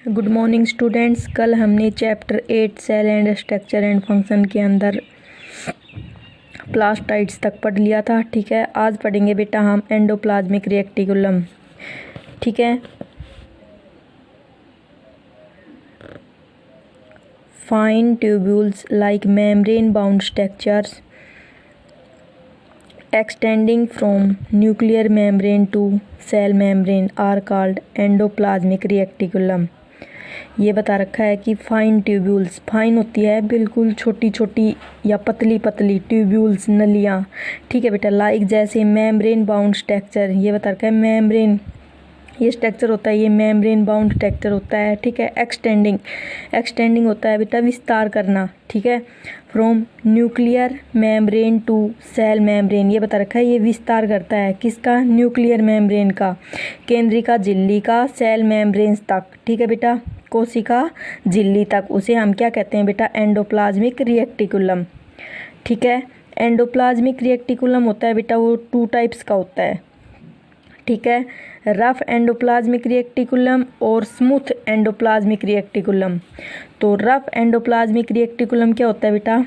Good morning students. कल हमने chapter 8 cell and structure and function के अंदर प्लास्टाइड्स तक पढ़ लिया था। ठीक है, आज पढ़ेंगे बेटा हम एंडोप्लाज्मिक रेटिकुलम। ठीक है, fine tubules like membrane bound structures extending from nuclear membrane to cell membrane are called endoplasmic reticulum। ये बता रखा है कि फाइन ट्यूब्यूल्स, फाइन होती है बिल्कुल छोटी छोटी या पतली पतली, ट्यूब्यूल्स नलियाँ। ठीक है बेटा, लाइक जैसे मेम्ब्रेन बाउंड स्ट्रक्चर, ये बता रखा है मेम्ब्रेन ये स्ट्रक्चर होता है, ये मेम्ब्रेन बाउंड स्ट्रक्चर होता है। ठीक है, एक्सटेंडिंग होता है बेटा विस्तार करना। ठीक है, from nuclear membrane to cell membrane, ये बता रखा है ये विस्तार करता है किसका, न्यूक्लियर मेम्ब्रेन का, केंद्रिका झिल्ली का, सेल मेम्ब्रेन्स तक। ठीक है बेटा, कोशिका झिल्ली तक, उसे हम क्या कहते हैं बेटा, एंडोप्लाज्मिक रेटिकुलम। ठीक है, एंडोप्लाज्मिक रेटिकुलम होता है बेटा वो 2 टाइप्स का होता है। ठीक है, रफ एंडोप्लाज्मिक रेटिकुलम और स्मूथ एंडोप्लाज्मिक रेटिकुलम। तो रफ एंडोप्लाज्मिक रेटिकुलम क्या होता है बेटा,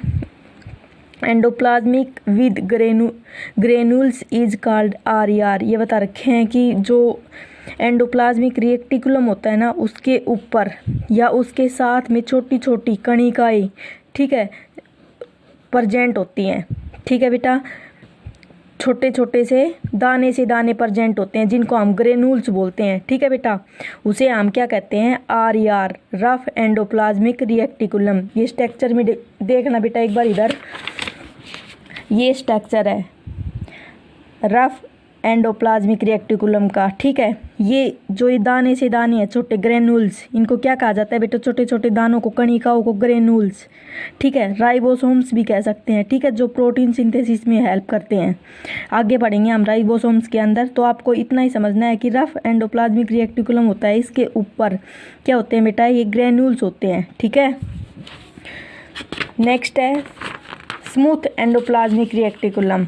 endoplasmic with granules is called RER। ये बता रखे हैं कि जो एंडोप्लाज्मिक रेटिकुलम होता है ना, उसके ऊपर या उसके साथ में छोटी छोटी कणिकाएं, ठीक है, प्रेजेंट होती हैं। ठीक है बेटा, छोटे छोटे से दाने प्रेजेंट होते हैं जिनको हम ग्रेनुल्स बोलते हैं। ठीक है बेटा, उसे हम क्या कहते हैं, RER, रफ एंडोप्लाज्मिक रेटिकुलम। ये स्ट्रक्चर में देखना बेटा एक बार इधर, ये स्ट्रक्चर है रफ एंडोप्लाज्मिक रेटिकुलम का। ठीक है, ये जो ये दाने से दाने हैं छोटे ग्रेनुल्स, इनको क्या कहा जाता है बेटा, छोटे छोटे दानों को, कणिकाओं को ग्रेनुल्स। ठीक है, राइबोसोम्स भी कह सकते हैं। ठीक है, जो प्रोटीन सिंथेसिस में हेल्प करते हैं। आगे बढ़ेंगे हम राइबोसोम्स के अंदर। तो आपको इतना ही समझना है कि रफ एंडोप्लाज्मिक रेटिकुलम होता है, इसके ऊपर क्या होते हैं बेटा, ये ग्रेनुल्स होते हैं। ठीक है, नेक्स्ट है स्मूथ एंडोप्लाज्मिक रेटिकुलम।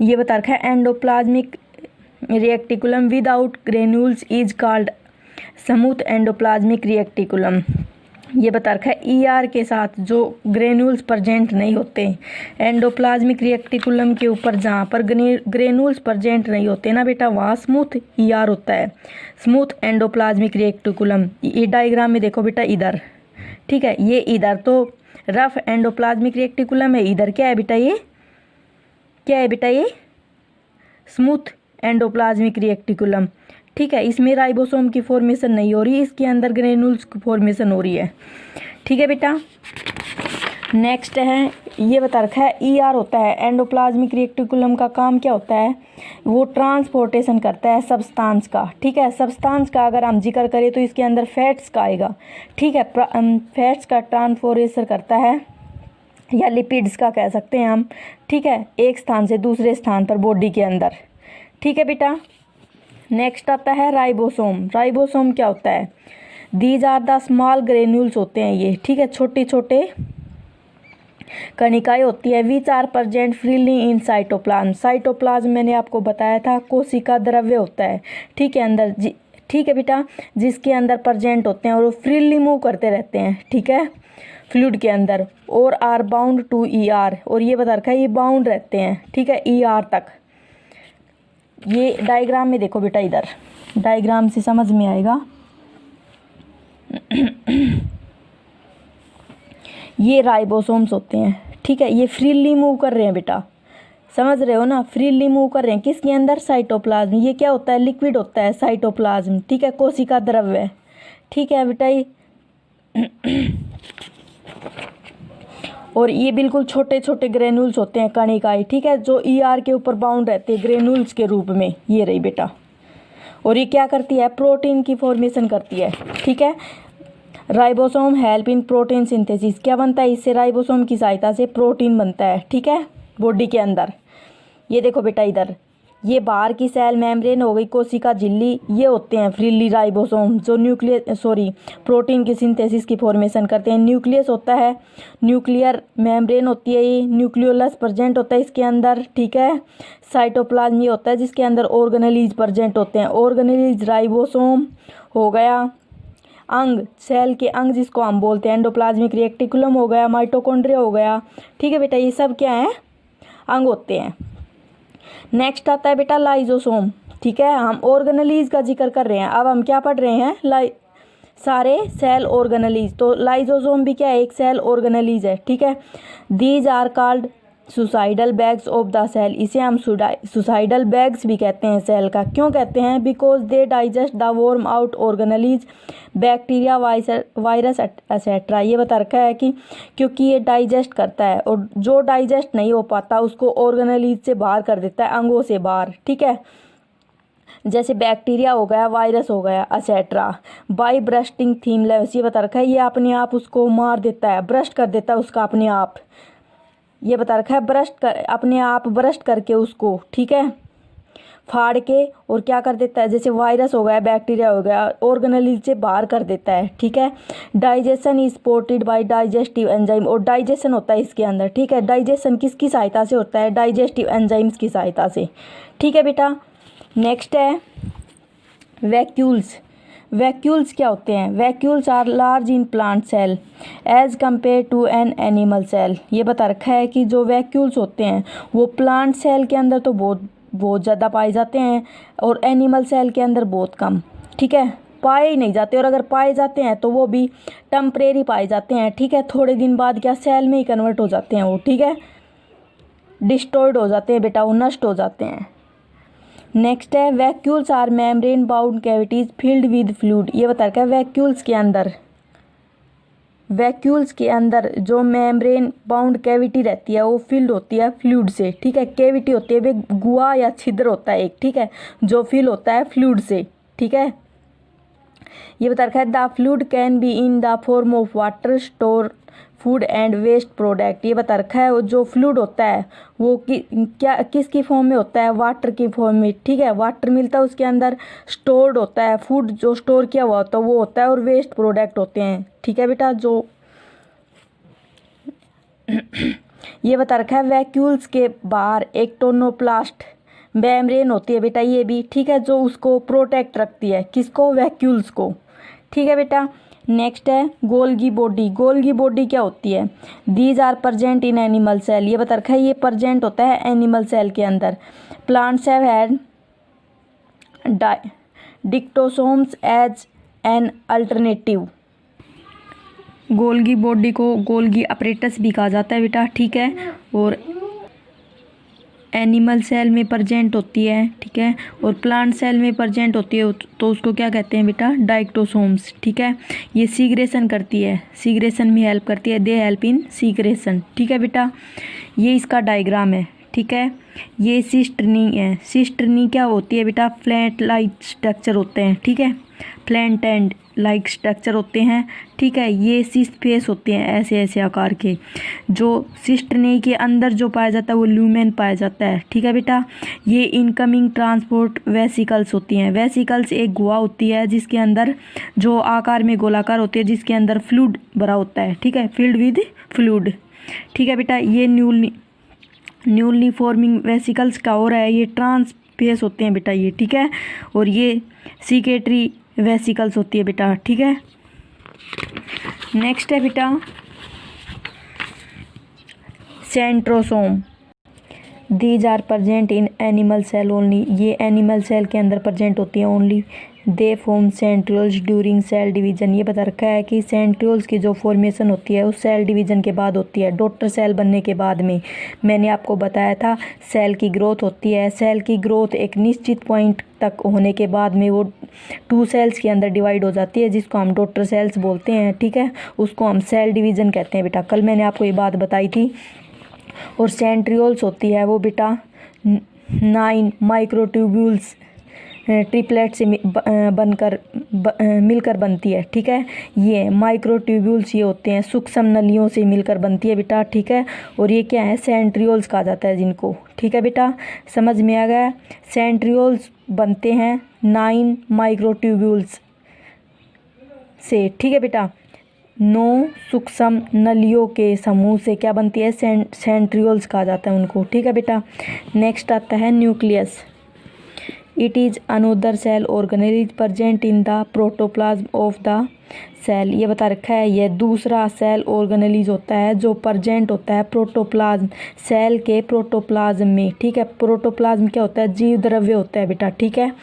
ये बता रखा है endoplasmic reticulum without granules is called smooth endoplasmic reticulum. ये बता रखा है ER के साथ जो ग्रेनुल्स प्रेजेंट नहीं होते, एंडोप्लाज्मिक रेटिकुलम के ऊपर जहाँ पर ग्रेनुल्स प्रेजेंट नहीं होते ना बेटा, वहाँ स्मूथ ER होता है, स्मूथ एंडोप्लाज्मिक रेटिकुलम। ये डायग्राम में देखो बेटा इधर। ठीक है, ये इधर तो रफ एंडोप्लाज्मिक रेटिकुलम है, इधर क्या है बेटा, ये क्या है बेटा, ये स्मूथ एंडोप्लाज्मिक रेटिकुलम। ठीक है, इसमें राइबोसोम की फॉर्मेशन नहीं हो रही, इसके अंदर ग्रेनुल्स की फॉर्मेशन हो रही है। ठीक है बेटा, नेक्स्ट है, ये बता रखा है ER होता है, एंडोप्लाज्मिक रेटिकुलम का काम क्या होता है, वो ट्रांसपोर्टेशन करता है सब्सटेंस का। ठीक है, सब्सटेंस का अगर हम जिक्र करें तो इसके अंदर फैट्स का आएगा। ठीक है, फैट्स का ट्रांसपोर्टेशन करता है, या लिपिड्स का कह सकते हैं हम। ठीक है, एक स्थान से दूसरे स्थान पर बॉडी के अंदर। ठीक है बेटा, नेक्स्ट आता है राइबोसोम। राइबोसोम क्या होता है, these are the small granules होते हैं ये। ठीक है, छोटे छोटे कणिकाएं होती है, which are present freely in cytoplasm. Cytoplasm मैंने आपको बताया था कोशिका द्रव्य होता है। ठीक है, अंदर ठीक है बेटा, जिसके अंदर प्रेजेंट होते हैं और वो फ्रीली मूव करते रहते हैं। ठीक है, फ्लूइड के अंदर, और आर बाउंड टू ER, और ये बता रखा है ये बाउंड रहते हैं। ठीक है, ER तक। ये डायग्राम में देखो बेटा, इधर डायग्राम से समझ में आएगा। ये राइबोसोम्स होते हैं। ठीक है, ये फ्रीली मूव कर रहे हैं बेटा, समझ रहे हो ना, फ्रीली मूव कर रहे हैं किसके अंदर, साइटोप्लाज्म। ये क्या होता है, लिक्विड होता है साइटोप्लाज्म। ठीक है, कोशिका द्रव्य। ठीक है बेटा, ये और ये बिल्कुल छोटे छोटे ग्रेनुल्स होते हैं, कणिकाएं। ठीक है, जो ER के ऊपर बाउंड रहते हैं ग्रेनुल्स के रूप में। ये रही बेटा, और ये क्या करती है, प्रोटीन की फॉर्मेशन करती है। ठीक है, ribosome help in protein synthesis. क्या बनता है इससे, राइबोसोम की सहायता से प्रोटीन बनता है। ठीक है, बॉडी के अंदर। ये देखो बेटा इधर, ये बाहर की सेल मेम्ब्रेन हो गई, कोशिका झिल्ली, ये होते हैं फ्रीली राइबोसोम जो प्रोटीन की सिंथेसिस की फॉर्मेशन करते हैं। न्यूक्लियस होता है, न्यूक्लियर मेम्ब्रेन होती है, ये न्यूक्लियोलस प्रेजेंट होता है इसके अंदर। ठीक है, साइटोप्लाज्म ये होता है जिसके अंदर ऑर्गेनेलीज प्रेजेंट होते हैं। ऑर्गेनेलीज राइबोसोम हो गया, अंग, सेल के अंग जिसको हम बोलते हैं एंडोप्लाज्मिक रेटिकुलम हो गया, माइटोकॉन्ड्रिया हो गया, ठीक है बेटा, ये सब क्या है, अंग होते हैं। नेक्स्ट आता है बेटा लाइजोसोम, ठीक है, हम ऑर्गेनेलीज का जिक्र कर रहे हैं, अब हम क्या पढ़ रहे हैं, सारे सेल ऑर्गेनेलीज, तो लाइजोसोम भी क्या है, एक सेल ऑर्गेनेलीज है, ठीक है। These are called suicidal bags of the cell, इसे हम सुसाइडल बैग्स भी कहते हैं सेल का। क्यों कहते हैं, because they digest the worn out organelles, bacteria, virus etcetera. ये बता रखा है कि क्योंकि ये डाइजेस्ट करता है, और जो डाइजेस्ट नहीं हो पाता उसको ऑर्गेनेलीज से बाहर कर देता है, अंगों से बाहर, ठीक है, जैसे बैक्टीरिया हो गया, वायरस हो गया, etcetera. By bursting theme levels, ये बता रखा है, ये अपने आप उसको मार देता है, ब्रस्ट कर देता है उसका अपने आप, ये बता रखा है, अपने आप ब्रस्ट करके उसको, ठीक है, फाड़ के, और क्या कर देता है, जैसे वायरस हो गया, बैक्टीरिया हो गया, ऑर्गेनेलीज से बाहर कर देता है, ठीक है। Digestion is supported by digestive enzyme, और डाइजेशन होता है इसके अंदर, ठीक है, डाइजेशन किसकी सहायता से होता है, डाइजेस्टिव एंजाइम्स की सहायता से, ठीक है बेटा। नेक्स्ट है वैक्यूल्स। वैक्यूल्स क्या होते हैं, vacuoles are large in plant cell as compare to an animal cell. ये बता रखा है कि जो वैक्यूल्स होते हैं वो प्लांट सेल के अंदर तो बहुत ज़्यादा पाए जाते हैं, और एनिमल सेल के अंदर बहुत कम, ठीक है, पाए ही नहीं जाते, और अगर पाए जाते हैं तो वो भी टेम्परेरी पाए जाते हैं, ठीक है, थोड़े दिन बाद क्या सेल में ही कन्वर्ट हो जाते हैं वो, ठीक है, डिस्ट्रॉयड हो जाते हैं बेटा, वो नष्ट हो जाते हैं। नेक्स्ट है vacuoles are membrane bound cavities filled with fluid. ये बता रखा है वैक्यूल्स के अंदर जो मेम्ब्रेन बाउंड कैविटी रहती है वो फिल्ड होती है फ्लूइड से, ठीक है, कैविटी होती है वे गुहा या छिद्र होता है एक, ठीक है, जो फिल होता है फ्लूइड से, ठीक है। ये बता रखा है the fluid can be in the form of water, store food and waste product. ये बता रखा है वो जो फ्लूइड होता है वो किसकी फॉर्म में होता है, वाटर की फॉर्म में, ठीक है, वाटर मिलता है उसके अंदर, स्टोर्ड होता है, फूड जो स्टोर किया हुआ होता है वो होता है, और वेस्ट प्रोडक्ट होते हैं, ठीक है बेटा। जो ये बता रखा है वैक्यूल्स के बाहर एक टोनोप्लास्ट मेम्ब्रेन होती है बेटा, ये भी, ठीक है, जो उसको प्रोटेक्ट रखती है, किसको, वैक्यूल्स को, ठीक है बेटा। नेक्स्ट है गोल्गी बॉडी। गोल्गी बॉडी क्या होती है, these are present in animal cell. ये बता रखा है ये प्रेजेंट होता है एनिमल सेल के अंदर। Plants have had dictyosomes as an alternative. Golgi body को गोल्गी अपरेटस भी कहा जाता है बेटा, ठीक है, और एनिमल सेल में प्रेजेंट होती है, ठीक है, और प्लांट सेल में प्रेजेंट होती है तो उसको क्या कहते हैं बेटा, डाइक्टोसोम्स, ठीक है। ये सीग्रेशन करती है, सीग्रेशन में हेल्प करती है, दे हेल्प इन सीग्रेशन, ठीक है बेटा। ये इसका डायग्राम है, ठीक है। ये सिस्टर्नी है। सिस्टर्नी क्या होती है बेटा, फ्लैट लाइक स्ट्रक्चर होते हैं, ठीक है, फ्लैट एंड लाइक स्ट्रक्चर होते हैं, ठीक है। ये सिस्ट फेस होते हैं ऐसे ऐसे आकार के। जो सिस्टर्नी के अंदर जो पाया जाता है वो ल्यूमेन पाया जाता है, ठीक है बेटा। ये इनकमिंग ट्रांसपोर्ट वेसिकल्स होती हैं। वेसिकल्स एक गुहा होती है जिसके अंदर जो आकार में गोलाकार होती है, जिसके अंदर फ्लूइड भरा होता है, ठीक है, फिल्ड विद फ्लूइड, ठीक है बेटा। ये न्यूली फॉर्मिंग वेसिकल्स का हो रहा है, ये ट्रांसफेस होते हैं बेटा ये, ठीक है, और ये सीक्रेटरी वेसिकल्स होती है बेटा, ठीक है। नेक्स्ट है बेटा centrosome. These are present in animal cell only. ये एनिमल सेल के अंदर प्रेजेंट होती है only. They form centrioles during cell division. ये बता रखा है कि सेंट्रियोल्स की जो फॉर्मेशन होती है उस सेल डिवीजन के बाद होती है, डॉटर सेल बनने के बाद में। मैंने आपको बताया था सेल की ग्रोथ होती है। सेल की ग्रोथ एक निश्चित पॉइंट तक होने के बाद में वो 2 सेल्स के अंदर डिवाइड हो जाती है, जिसको हम डॉटर सेल्स बोलते हैं, ठीक है। उसको हम सेल डिवीजन कहते हैं बेटा, कल मैंने आपको ये बात बताई थी। और सेंट्रियोल्स होती है वो बेटा 9 माइक्रोट्यूब्यूल्स ट्रिपलेट से मिलकर बनती है, ठीक है। ये माइक्रोट्यूब्यूल्स ये होते हैं सूक्ष्म नलियों से मिलकर बनती है बेटा, ठीक है। और ये क्या है, सेंट्रियोल्स कहा जाता है जिनको, ठीक है बेटा। समझ में आ गया, सेंट्रियोल्स बनते हैं 9 माइक्रोट्यूब्यूल्स से, ठीक है बेटा। 9 सूक्ष्म नलियों के समूह से क्या बनती है, सेंट्रियोल्स कहा जाता है उनको, ठीक है बेटा। नेक्स्ट आता है nucleus. It is another cell organelle present in the protoplasm of the cell. ये बता रखा है ये दूसरा सेल ऑर्गेनेलिज होता है जो प्रेजेंट होता है प्रोटोप्लाज्म, सेल के प्रोटोप्लाज्म में। ठीक है, प्रोटोप्लाज्म क्या होता है? जीव द्रव्य होता है बेटा। ठीक है,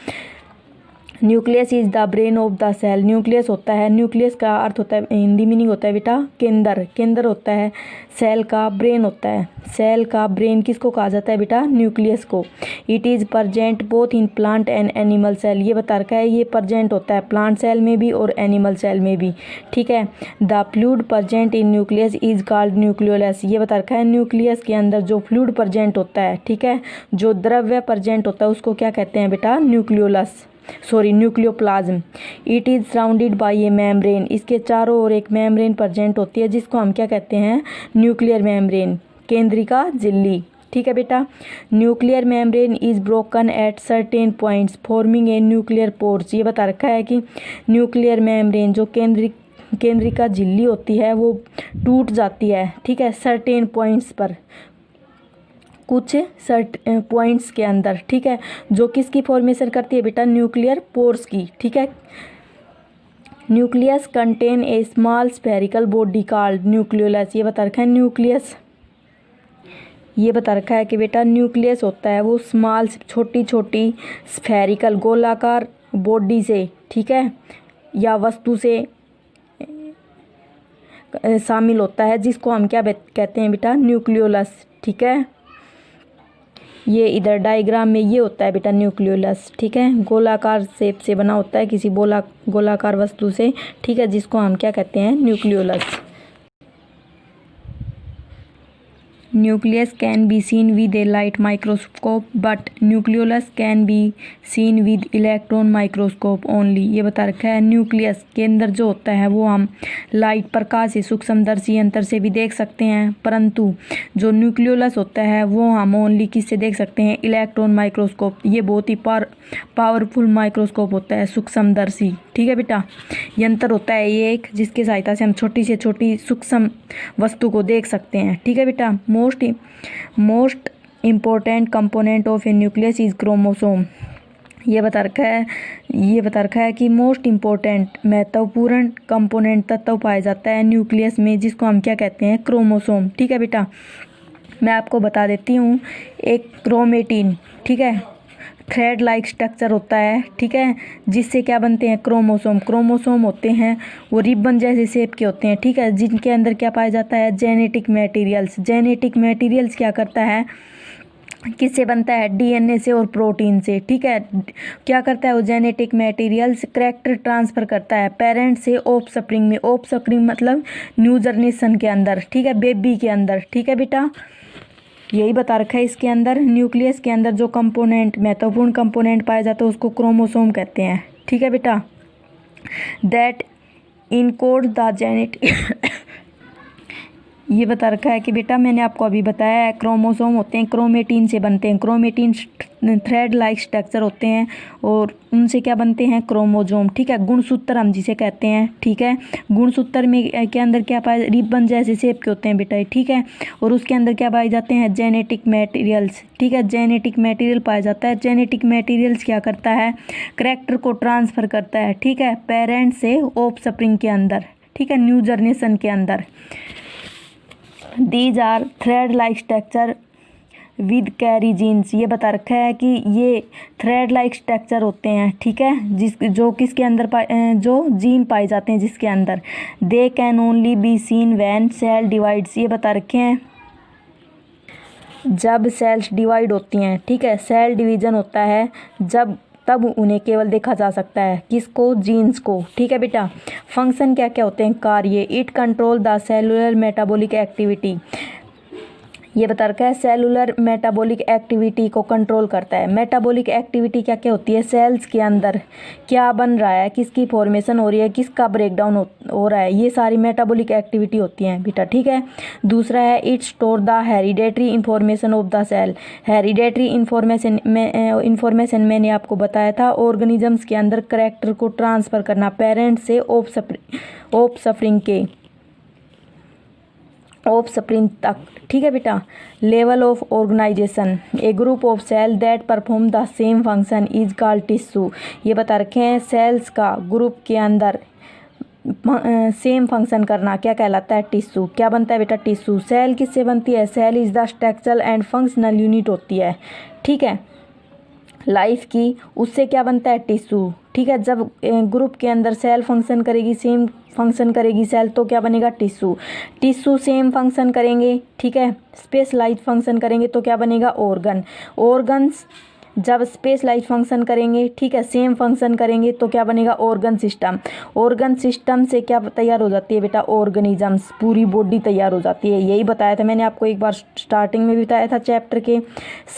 nucleus is the brain of the cell. Nucleus होता है, न्यूक्लियस का अर्थ होता है, हिंदी मीनिंग होता है बेटा केंद्र। केंद्र होता है सेल का, ब्रेन होता है सेल का ब्रेन। किसको कहा जाता है बेटा? न्यूक्लियस को। It is present both in plant and animal cell. ये बता रखा है ये प्रजेंट होता है प्लांट सेल में भी और एनिमल सेल में भी। ठीक है, the fluid present in nucleus is called nucleolus. ये बता रखा है न्यूक्लियस के अंदर जो फ्लूइड प्रजेंट होता है, ठीक है, जो द्रव्य प्रजेंट होता है उसको क्या कहते हैं बेटा? Nucleoplasm. It is surrounded by A membrane. इसके चारों ओर एक मेम्ब्रेन प्रेजेंट होती है जिसको हम क्या कहते हैं? न्यूक्लियर मेम्ब्रेन, केंद्रिका झिल्ली। ठीक है बेटा, nuclear membrane is broken at certain points forming a nuclear pores. ये बता रखा है कि न्यूक्लियर मेम्ब्रेन जो केंद्रिका झिल्ली होती है वो टूट जाती है। ठीक है, सर्टेन पॉइंट्स पर, कुछ पॉइंट्स के अंदर। ठीक है, जो किसकी फॉर्मेशन करती है बेटा? न्यूक्लियर पोर्स की। ठीक है, nucleus contain a small spherical body called nucleolus. ये बता रखा है न्यूक्लियस, ये बता रखा है कि बेटा न्यूक्लियस होता है वो स्मॉल, छोटी छोटी स्फेरिकल गोलाकार बॉडी से, ठीक है, या वस्तु से शामिल होता है जिसको हम क्या कहते हैं बेटा? न्यूक्लियोलस। ठीक है, ये इधर डायग्राम में ये होता है बेटा न्यूक्लियोलस। ठीक है, गोलाकार शेप से बना होता है किसी गोलाकार वस्तु से। ठीक है, जिसको हम क्या कहते हैं? Nucleolus. Nucleus can be seen with A light microscope but nucleolus can be seen with electron microscope only. ये बता रखा है न्यूक्लियस के अंदर जो होता है वो हम लाइट प्रकाश से सूक्ष्मदर्शी यंत्र से भी देख सकते हैं, परंतु जो न्यूक्लियोलस होता है वो हम ओनली किससे देख सकते हैं? Electron microscope. ये बहुत ही पावरफुल माइक्रोस्कोप होता है, सूक्ष्मदर्शी। ठीक है बेटा, यंत्र होता है ये एक जिसकी सहायता से हम छोटी से छोटी सूक्ष्म वस्तु को देख सकते हैं। ठीक है बेटा, most important component of A nucleus is chromosome. ये बता रखा है कि मोस्ट इम्पोर्टेंट, महत्वपूर्ण कंपोनेंट तत्व पाया जाता है न्यूक्लियस में जिसको हम क्या कहते हैं? क्रोमोसोम। ठीक है बेटा, मैं आपको बता देती हूँ। एक क्रोमेटिन, ठीक है, थ्रेड लाइक स्ट्रक्चर होता है। ठीक है, जिससे क्या बनते हैं? क्रोमोसोम। क्रोमोसोम होते हैं वो रिबन जैसे शेप के होते हैं। ठीक है, जिनके अंदर क्या पाया जाता है? Genetic materials. जेनेटिक मटेरियल्स क्या करता है? किससे बनता है? डीएनए से और प्रोटीन से। ठीक है, क्या करता है वो जेनेटिक मटेरियल्स? करैक्टर ट्रांसफ़र करता है पेरेंट से ऑफस्प्रिंग में। ऑफस्प्रिंग मतलब न्यू जनरेशन के अंदर। ठीक है, बेबी के अंदर। ठीक है बेटा, यही बता रखा है इसके अंदर। न्यूक्लियस के अंदर जो कंपोनेंट, महत्वपूर्ण कंपोनेंट पाया जाता है उसको क्रोमोसोम कहते हैं। ठीक है बेटा, दैट इनकोड द जेनेटिक ये बता रखा है कि बेटा मैंने आपको अभी बताया है क्रोमोसोम होते हैं क्रोमेटिन से बनते हैं। क्रोमेटिन थ्रेड लाइक स्ट्रक्चर होते हैं और उनसे क्या बनते हैं? क्रोमोसोम। ठीक है, गुणसूत्र हम जिसे कहते हैं। ठीक है, गुणसूत्र में के अंदर क्या पाए? रिबन जैसे शेप के होते हैं बेटा। ठीक है, और उसके अंदर क्या पाए जाते हैं? Genetic materials. ठीक है, जेनेटिक मटेरियल पाया जाता है। जेनेटिक मटेरियल्स क्या करता है? करैक्टर को ट्रांसफ़र करता है। ठीक है, पेरेंट से ऑफस्प्रिंग के अंदर। ठीक है, न्यू जनरेशन के अंदर। These are thread like structure with carry genes. ये बता रखा है कि ये थ्रेड लाइक स्ट्रक्चर होते हैं। ठीक है, जो किसके अंदर जो जीन पाए जाते हैं जिसके अंदर। They can only be seen when cell divides. ये बता रखे हैं जब सेल्स डिवाइड होती हैं। ठीक है, सेल डिवीजन होता है तब उन्हें केवल देखा जा सकता है। किसको? जीन्स को। ठीक है बेटा, फंक्शन क्या क्या होते हैं? कार्य। It control the cellular metabolic activity. ये बता रखा है सेलुलर मेटाबॉलिक एक्टिविटी को कंट्रोल करता है। मेटाबॉलिक एक्टिविटी क्या क्या होती है? सेल्स के अंदर क्या बन रहा है, किसकी फॉर्मेशन हो रही है, किसका ब्रेकडाउन हो रहा है, ये सारी मेटाबॉलिक एक्टिविटी होती हैं बेटा। ठीक है, दूसरा है it store the hereditary information of the cell. Hereditary information मैंने आपको बताया था, ऑर्गेनिजम्स के अंदर करैक्टर को ट्रांसफ़र करना पेरेंट से ऑफस्प्रिंग के। ऑफ स्प्रिंग तक, ठीक है बेटा। Level of organisation, a group of cell that perform the same function is called tissue. ये बता रखे हैं सेल्स का ग्रुप के अंदर सेम फंक्शन करना क्या कहलाता है? टिश्यू। क्या बनता है बेटा? टिश्यू। सेल किससे बनती है? Cell is the structural and functional unit होती है, ठीक है, लाइफ की। उससे क्या बनता है? टिश्यू, ठीक है। जब ग्रुप के अंदर सेल फंक्शन करेगी, सेम फंक्शन करेगी सेल, तो क्या बनेगा? टिश्यू। टिश्यू सेम फंक्शन करेंगे, ठीक है, स्पेशलाइज फंक्शन करेंगे तो क्या बनेगा? ऑर्गन। ऑर्गन्स जब स्पेशलाइज फंक्शन करेंगे, ठीक है, सेम फंक्शन करेंगे तो क्या बनेगा? Organ system. ऑर्गन सिस्टम से क्या तैयार हो जाती है बेटा? ऑर्गेनिजम्स, पूरी बॉडी तैयार हो जाती है। यही बताया था मैंने आपको एक बार स्टार्टिंग में भी बताया था चैप्टर के।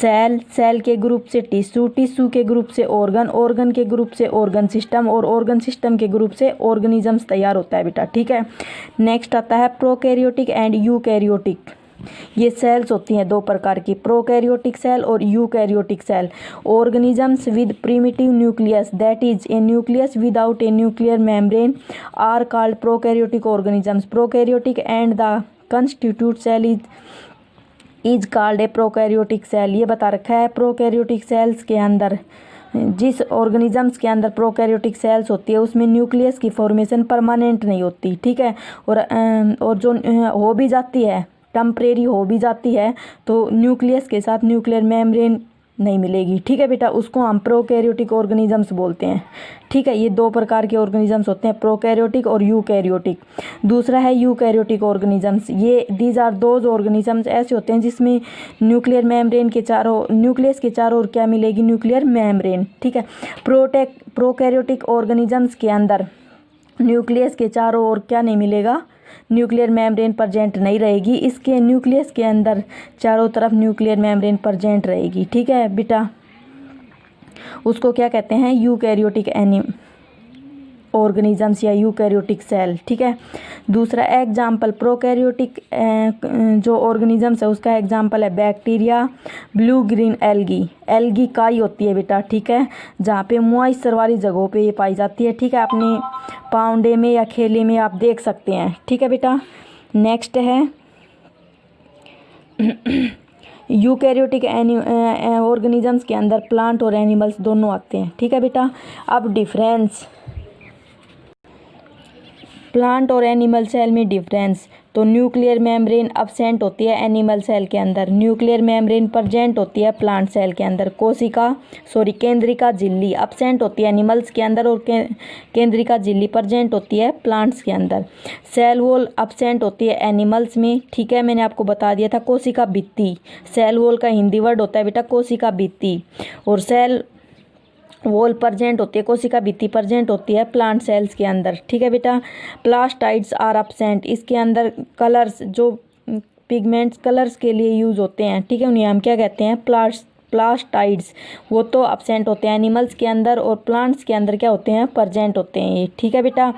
सेल, सेल के ग्रुप से टिश्यू, टिश्यू के ग्रुप से ऑर्गन, ऑर्गन के ग्रुप से ऑर्गन सिस्टम और ऑर्गन सिस्टम के ग्रुप से ऑर्गेनिजम्स तैयार होता है बेटा, ठीक है। नेक्स्ट आता है प्रोकैरियोटिक एंड यूकैरियोटिक। ये सेल्स होती हैं दो प्रकार की, प्रोकैरियोटिक सेल और eukaryotic cell. Organisms with primitive nucleus that is a nucleus without a nuclear membrane are called prokaryotic organisms. Prokaryotic and the constitute cell is called a prokaryotic cell. ये बता रखा है प्रोकैरियोटिक सेल्स के अंदर, जिस organisms के अंदर prokaryotic cells होती है उसमें न्यूक्लियस की फॉर्मेशन परमानेंट नहीं होती, ठीक है, और जो हो भी जाती है, टेम्परेरी हो भी जाती है, तो न्यूक्लियस के साथ न्यूक्लियर मेम्ब्रेन नहीं मिलेगी, ठीक है बेटा। उसको हम प्रोकैरियोटिक ऑर्गेनिजम्स बोलते हैं, ठीक है। ये दो प्रकार के ऑर्गेनिजम्स होते हैं, प्रोकैरियोटिक और यूकैरियोटिक। दूसरा है यूकैरियोटिक ऑर्गेनिजम्स। ये दीज आर दोज ऑर्गेनिजम्स ऐसे होते हैं जिसमें न्यूक्लियर मेम्ब्रेन के चारों, न्यूक्लियस के चारों ओर क्या मिलेगी? न्यूक्लियर मेम्ब्रेन, ठीक है। प्रोकैरियोटिक ऑर्गेनिजम्स के अंदर न्यूक्लियस के चारों ओर क्या नहीं मिलेगा? न्यूक्लियर मेम्ब्रेन प्रेजेंट नहीं रहेगी। इसके न्यूक्लियस के अंदर चारों तरफ न्यूक्लियर मेम्ब्रेन प्रेजेंट रहेगी, ठीक है बेटा। उसको क्या कहते हैं? यूकैरियोटिक ऑर्गेनिजम्स या यूकैरियोटिक सेल, ठीक है। दूसरा एग्जाम्पल प्रोकैरियोटिक जो ऑर्गेनिजम्स है उसका एग्जाम्पल है bacteria, blue green algae. Algae काई होती है बेटा, ठीक है, जहाँ पे मॉइस्चर वाली जगहों पे ये पाई जाती है, ठीक है। अपने पाउंडे में या खेले में आप देख सकते हैं, ठीक है बेटा। नेक्स्ट है यूकैरियोटिक ऑर्गेनिजम्स के अंदर प्लांट और एनिमल्स दोनों आते हैं, ठीक है बेटा। अब डिफरेंस प्लांट और एनिमल सेल में डिफरेंस, तो न्यूक्लियर मेम्ब्रेन अब्सेंट होती है एनिमल सेल के अंदर, न्यूक्लियर मेम्ब्रेन प्रेजेंट होती है प्लांट सेल के अंदर। केंद्रिका झिल्ली अब्सेंट होती है एनिमल्स के अंदर और केंद्रिका झिल्ली प्रेजेंट होती है प्लांट्स के अंदर। सेल वॉल अब्सेंट होती है एनिमल्स में, ठीक है, मैंने आपको बता दिया था। कोशिका भित्ति, सेल वॉल का हिंदी वर्ड होता है बेटा कोशिका भित्ति, और सेल वॉल प्रेजेंट होती है, कोशिका भित्ति प्रेजेंट होती है प्लांट सेल्स के अंदर, ठीक है बेटा। प्लास्टाइड्स आर अब्सेंट, इसके अंदर कलर्स, जो पिगमेंट्स कलर्स के लिए यूज होते हैं, ठीक है, उन्हें हम क्या कहते हैं? प्लास्टाइड्स। वो तो अब्सेंट होते हैं एनिमल्स के अंदर, और प्लांट्स के अंदर क्या होते हैं? प्रेजेंट होते हैं ये, ठीक है बेटा।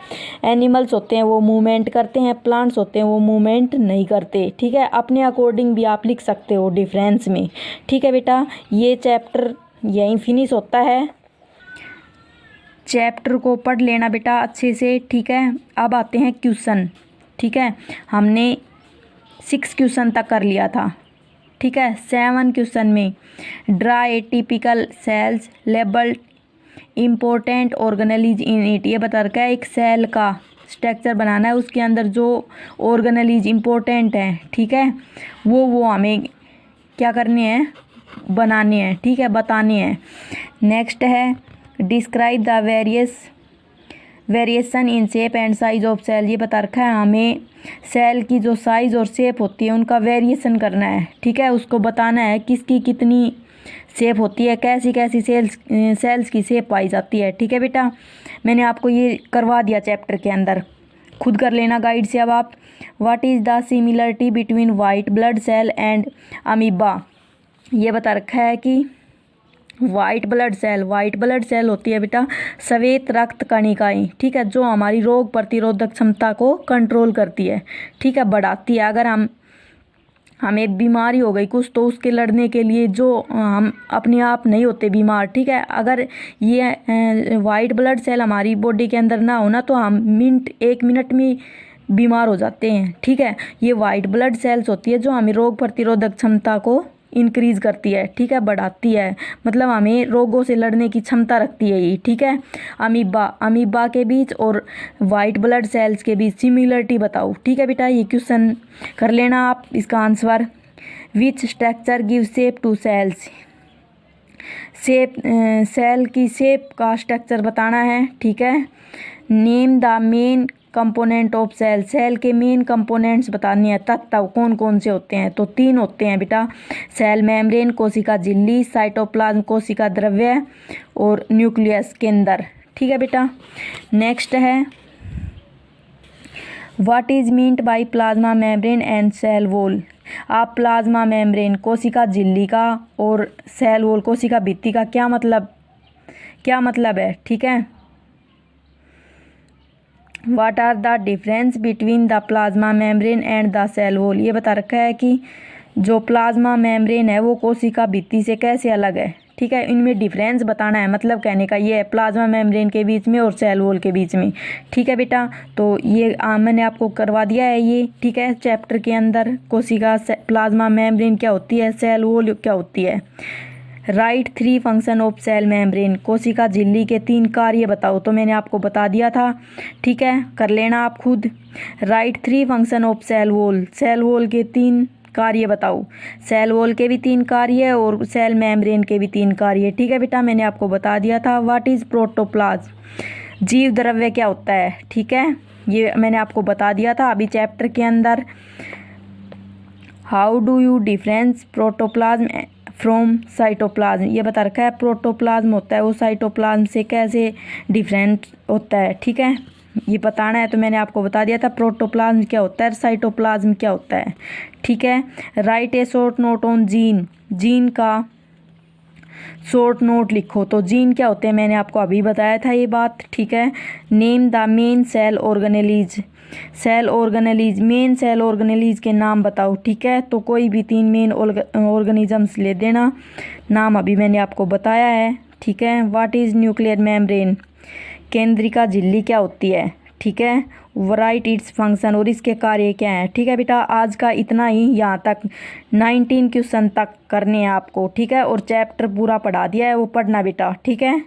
एनिमल्स होते हैं वो मूवमेंट करते हैं, प्लांट्स होते हैं वो मूवमेंट नहीं करते, ठीक है। अपने अकॉर्डिंग भी आप लिख सकते हो डिफरेंस में, ठीक है बेटा। ये चैप्टर यहीं फिनिश होता है। चैप्टर को पढ़ लेना बेटा अच्छे से, ठीक है। अब आते हैं क्वेश्चन, ठीक है। हमने 6 क्वेश्चन तक कर लिया था, ठीक है। 7 क्वेश्चन में draw a typical cells labelled important organelles in it. ये बता रखा है एक सेल का स्ट्रक्चर बनाना है, उसके अंदर जो ऑर्गेनेलिज इम्पोर्टेंट है, ठीक है, वो हमें क्या करने हैं? बनाने हैं, ठीक है, बताने हैं। नेक्स्ट है describe the variation in shape and size of cell. ये बता रखा है हमें सेल की जो साइज़ और शेप होती है उनका वेरिएशन करना है, ठीक है, उसको बताना है किसकी कितनी शेप होती है, कैसी कैसी सेल्स की शेप पाई जाती है, ठीक है बेटा। मैंने आपको ये करवा दिया चैप्टर के अंदर, खुद कर लेना गाइड से। अब आप what is the similarity between white blood cell and amoeba. ये बता रखा है कि वाइट ब्लड सेल होती है बेटा श्वेत रक्त कणिकाएं, ठीक है, जो हमारी रोग प्रतिरोधक क्षमता को कंट्रोल करती है, ठीक है, बढ़ाती है। अगर हमें बीमारी हो गई कुछ, तो उसके लड़ने के लिए जो हम अपने आप नहीं होते बीमार, ठीक है, अगर ये वाइट ब्लड सेल हमारी बॉडी के अंदर ना होना तो हम 1 मिनट में बीमार हो जाते हैं। ठीक है, ये वाइट ब्लड सेल्स होती है जो हमें रोग प्रतिरोधक क्षमता को इंक्रीज करती है। ठीक है, बढ़ाती है, मतलब हमें रोगों से लड़ने की क्षमता रखती है ये। ठीक है, अमीबा के बीच और वाइट ब्लड सेल्स के बीच सिमिलरिटी बताओ। ठीक है बेटा, ये क्वेश्चन कर लेना आप इसका answer. Which structure give shape to cells, shape cell की शेप का स्ट्रक्चर बताना है। ठीक है, name the main component of cell, cell के मेन कंपोनेंट्स बतानी है, तत्व कौन कौन से होते हैं। तो 3 होते हैं बेटा, सेल मेम्ब्रेन, कोशिका झिल्ली, साइटोप्लाज्म कोशिका द्रव्य और न्यूक्लियस केंद्र। ठीक है बेटा, नेक्स्ट है what is meant by plasma membrane and cell wall. आप प्लाज्मा मेम्ब्रेन कोशिका झिल्ली का और सेल वॉल कोशिका भित्ति का क्या मतलब है। ठीक है, what are the difference between the plasma membrane and the cell wall. ये बता रखा है कि जो प्लाज्मा मेम्ब्रेन है वो कोशिका भित्ति से कैसे अलग है। ठीक है, इनमें डिफरेंस बताना है, मतलब कहने का ये है प्लाज्मा मेम्ब्रेन के बीच में और सेल वॉल के बीच में। ठीक है बेटा, तो ये मैंने आपको करवा दिया है ये। ठीक है, चैप्टर के अंदर कोशिका प्लाज्मा मेम्ब्रेन क्या होती है, सेल वॉल क्या होती है। Write 3 function of cell membrane, कोशिका झिल्ली के 3 कार्य बताओ। तो मैंने आपको बता दिया था। ठीक है, कर लेना आप खुद। Write 3 function of cell wall, cell wall के 3 कार्य बताओ। सेल वॉल के भी 3 कार्य और सेल मेम्ब्रेन के भी 3 कार्य। ठीक है बेटा, मैंने आपको बता दिया था। व्हाट इज प्रोटोप्लाज्म, जीव द्रव्य क्या होता है। ठीक है, ये मैंने आपको बता दिया था अभी चैप्टर के अंदर। How do you difference protoplasm from cytoplasm, ये बता रखा है प्रोटोप्लाज्म होता है वो साइटोप्लाज्म से कैसे डिफरेंट होता है। ठीक है, ये बताना है, तो मैंने आपको बता दिया था प्रोटोप्लाज्म क्या होता है, साइटोप्लाज्म क्या होता है। ठीक है, right A short note on gene, gene का शॉर्ट नोट लिखो। तो जीन क्या होते हैं मैंने आपको अभी बताया था ये बात। ठीक है, name the main cell organelles, cell organelles, main cell organelles के नाम बताओ। ठीक है, तो कोई भी 3 मेन ऑर्गेनिजम्स ले देना, नाम अभी मैंने आपको बताया है। ठीक है, व्हाट इज न्यूक्लियर मेम्ब्रेन, केंद्रिका झिल्ली क्या होती है। ठीक है, राइट इट्स फंक्शन, और इसके कार्य क्या हैं। ठीक है बेटा, आज का इतना ही, यहाँ तक 19 क्वेश्चन तक करने हैं आपको। ठीक है, और चैप्टर पूरा पढ़ा दिया है, वो पढ़ना बेटा। ठीक है।